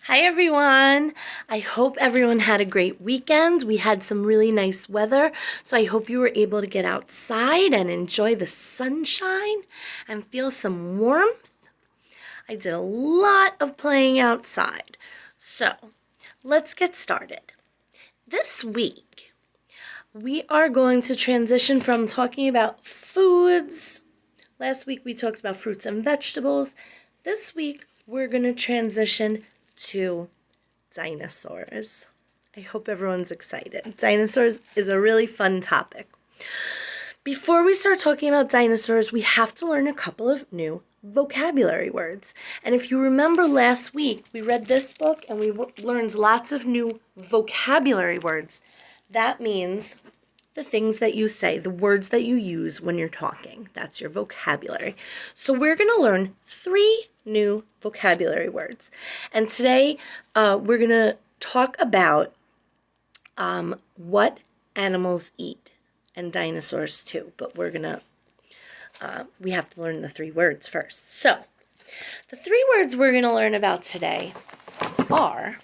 Hi everyone! I hope everyone had a great weekend. We had some really nice weather, so I hope you were able to get outside and enjoy the sunshine and feel some warmth. I did a lot of playing outside, so let's get started. This week, we are going to transition from talking about foods. Last week we talked about fruits and vegetables. This week we're going to transition to dinosaurs. I hope everyone's excited. Dinosaurs is a really fun topic. Before we start talking about dinosaurs, we have to learn a couple of new vocabulary words. And if you remember last week, we read this book and we learned lots of new vocabulary words. That means the things that you say, the words that you use when you're talking. That's your vocabulary. So we're going to learn 3 new vocabulary words. And today we're going to talk about what animals eat, and dinosaurs too. But we're going to, we have to learn the 3 words first. So the 3 words we're going to learn about today are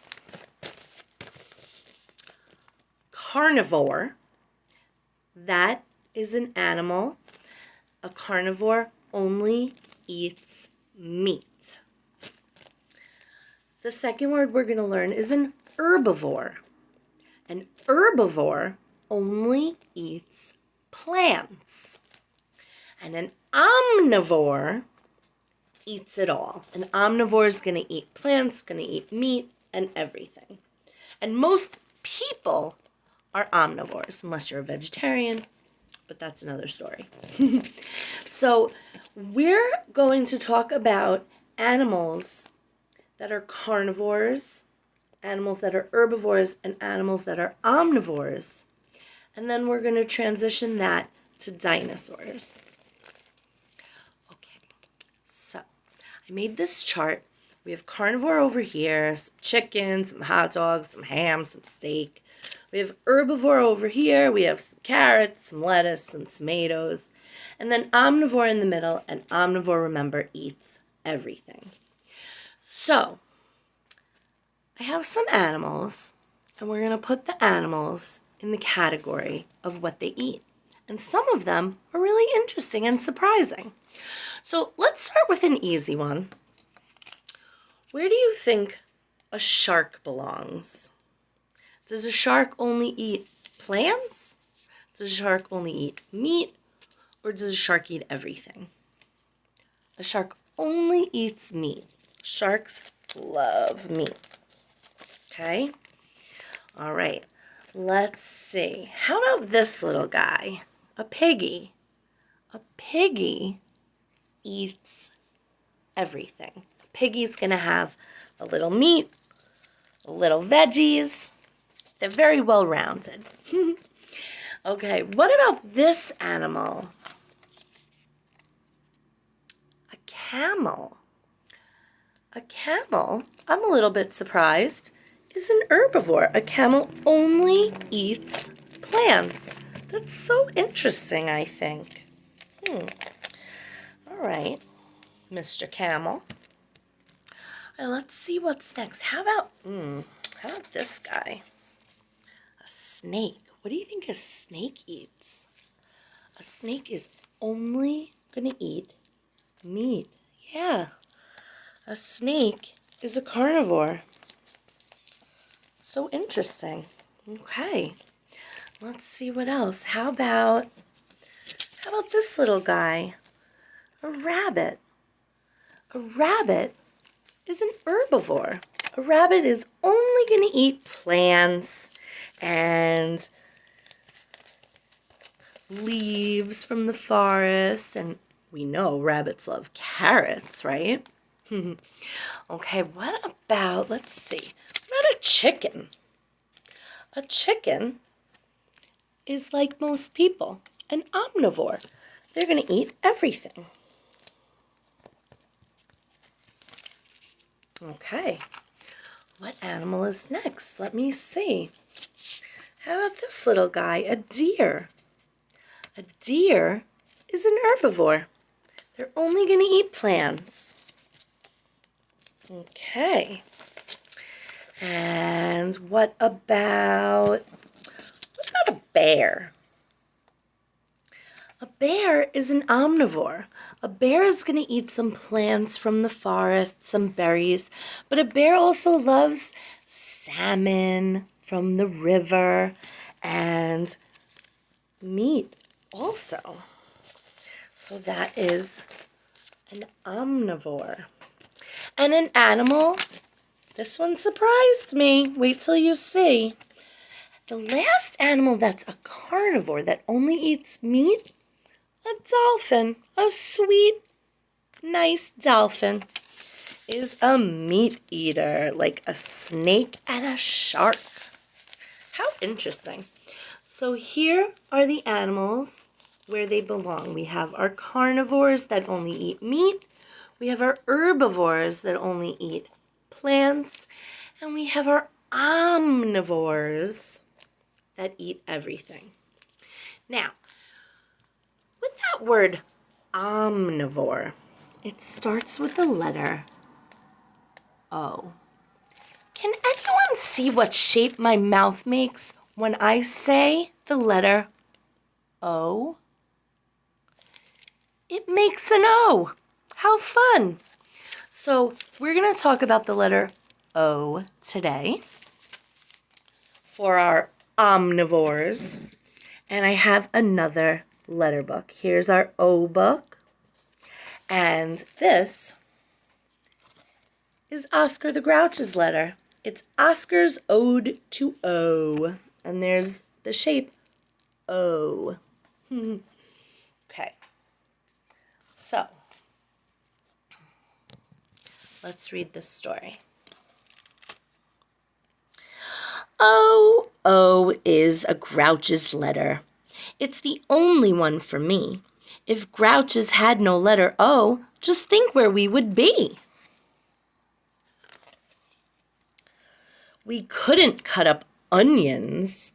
carnivore. That is an animal. A carnivore only eats meat. The second word we're going to learn is an herbivore. An herbivore only eats plants. And an omnivore eats it all. An omnivore is going to eat plants, going to eat meat, and everything. And most people are omnivores, unless you're a vegetarian, but that's another story. So we're going to talk about animals that are carnivores, animals that are herbivores, and animals that are omnivores. And then we're going to transition that to dinosaurs. Okay, so I made this chart. We have carnivore over here, some chicken, some hot dogs, some ham, some steak. We have herbivore over here. We have some carrots, some lettuce, some tomatoes. And then omnivore in the middle. And omnivore, remember, eats everything. So I have some animals. And we're going to put the animals in the category of what they eat. And some of them are really interesting and surprising. So let's start with an easy one. Where do you think a shark belongs? Does a shark only eat plants? Does a shark only eat meat? Or does a shark eat everything? A shark only eats meat. Sharks love meat. Okay? All right. Let's see. How about this little guy? A piggy. A piggy eats everything. A piggy's going to have a little meat, a little veggies. They're very well rounded. Okay, what about this animal? A camel. A camel, I'm a little bit surprised, is an herbivore. A camel only eats plants. That's so interesting, I think. All right, Mr. Camel. Let's see what's next. How about this guy? A snake. What do you think a snake eats? A snake is only going to eat meat. Yeah. A snake is a carnivore. So interesting. Okay. Let's see what else. How about this little guy? A rabbit. A rabbit is an herbivore. A rabbit is only going to eat plants and leaves from the forest. And we know rabbits love carrots, right? Okay, what about, let's see, what about a chicken? A chicken is like most people, an omnivore. They're going to eat everything. Okay, what animal is next? Let me see. How about this little guy, a deer? A deer is an herbivore. They're only going to eat plants. Okay. And what about a bear? A bear is an omnivore. A bear is going to eat some plants from the forest, some berries, but a bear also loves salmon from the river and meat also. So that is an omnivore. And an animal, this one surprised me. Wait till you see. The last animal that's a carnivore that only eats meat, a dolphin, a sweet, nice dolphin, is a meat eater, like a snake and a shark. How interesting. So here are the animals where they belong. We have our carnivores that only eat meat. We have our herbivores that only eat plants. And we have our omnivores that eat everything. Now, with that word omnivore, it starts with the letter O. Can anyone see what shape my mouth makes when I say the letter O? It makes an O. How fun! So we're going to talk about the letter O today for our omnivores. And I have another letter book. Here's our O book. And this is Oscar the Grouch's letter. It's Oscar's Ode to O. And there's the shape O. Okay. So, let's read this story. O is a Grouch's letter. It's the only one for me. If Grouch's had no letter O, just think where we would be. We couldn't cut up onions,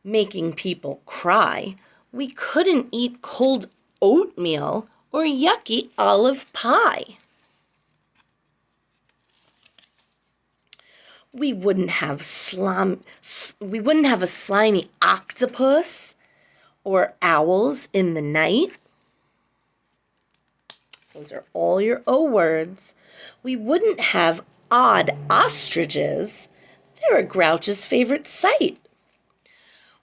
making people cry. We couldn't eat cold oatmeal or yucky olive pie. We wouldn't have a slimy octopus or owls in the night. Those are all your O words. We wouldn't have odd ostriches. They're a Grouch's favorite sight.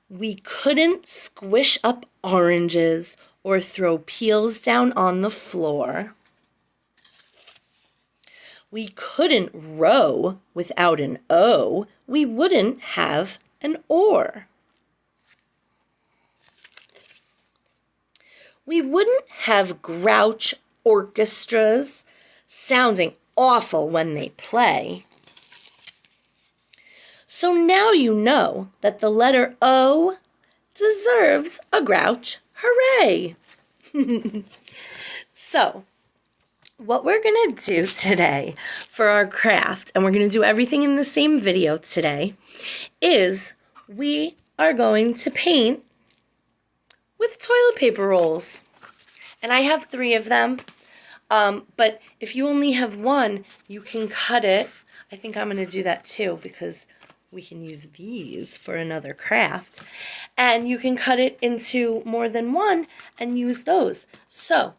We couldn't squish up oranges or throw peels down on the floor. We couldn't row without an O. We wouldn't have an oar. We wouldn't have Grouch orchestras sounding awful when they play. So now you know that the letter O deserves a Grouch. Hooray! So, what we're going to do today for our craft, and we're going to do everything in the same video today, is we are going to paint with toilet paper rolls. And I have 3 of them, but if you only have one, you can cut it. I think I'm going to do that too because we can use these for another craft. And you can cut it into more than one and use those. So,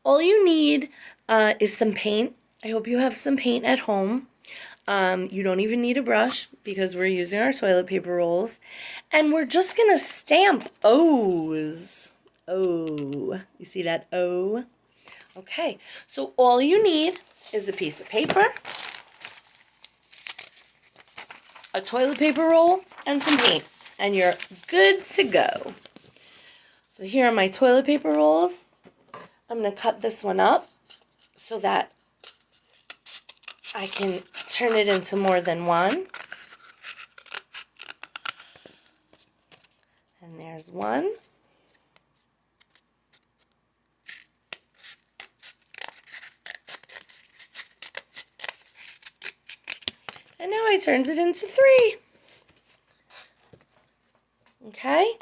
all you need is some paint. I hope you have some paint at home. You don't even need a brush because we're using our toilet paper rolls. And we're just going to stamp O's. O. You see that O? Okay, so all you need is a piece of paper, a toilet paper roll, and some paint. And you're good to go. So here are my toilet paper rolls. I'm going to cut this one up so that I can turn it into more than one. And there's one. And now I turned it into 3. Okay,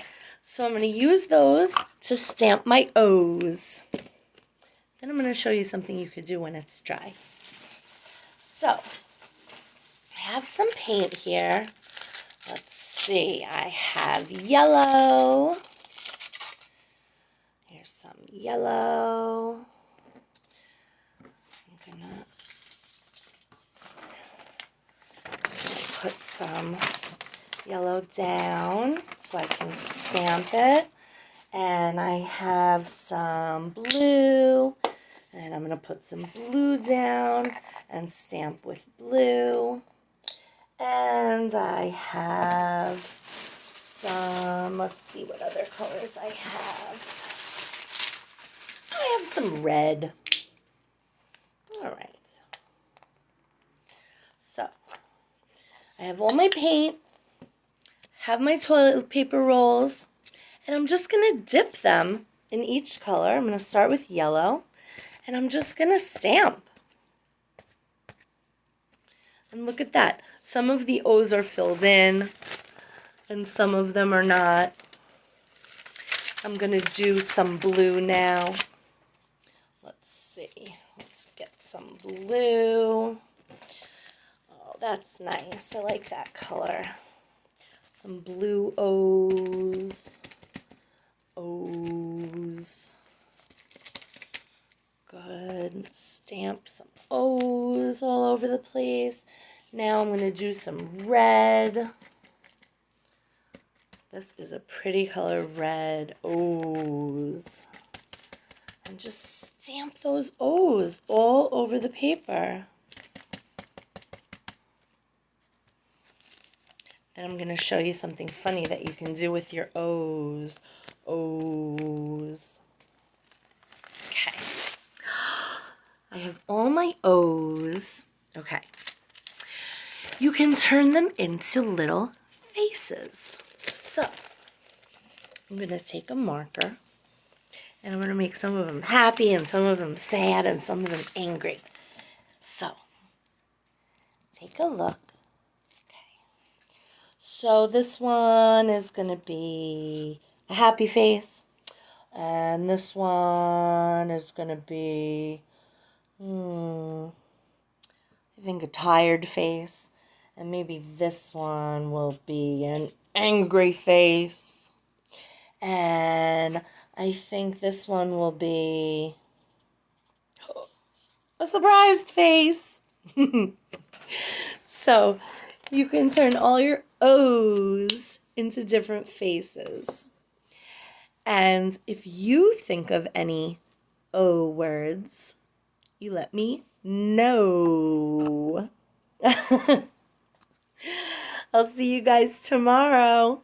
so I'm going to use those to stamp my O's. Then I'm going to show you something you could do when it's dry. So, have some paint here. Let's see. I have yellow. Here's some yellow. I'm gonna put some yellow down so I can stamp it. And I have some blue, and I'm going to put some blue down and stamp with blue. And I have some, let's see what other colors I have. I have some red. All right. So, I have all my paint, have my toilet paper rolls, and I'm just going to dip them in each color. I'm going to start with yellow, and I'm just going to stamp. And look at that. Some of the O's are filled in, and some of them are not. I'm going to do some blue now. Let's see. Let's get some blue. Oh, that's nice. I like that color. Some blue O's. O's. Good. Stamp some O's all over the place. Now I'm going to do some red. This is a pretty color, red. O's. And just stamp those O's all over the paper. Then I'm going to show you something funny that you can do with your O's. O's. Okay. I have all my O's. Okay. You can turn them into little faces. So, I'm going to take a marker, and I'm going to make some of them happy, and some of them sad, and some of them angry. So, take a look. Okay. So, this one is going to be a happy face, and this one is going to be, I think a tired face, and maybe this one will be an angry face, and I think this one will be a surprised face. So you can turn all your O's into different faces. And if you think of any O words, you let me know. I'll see you guys tomorrow.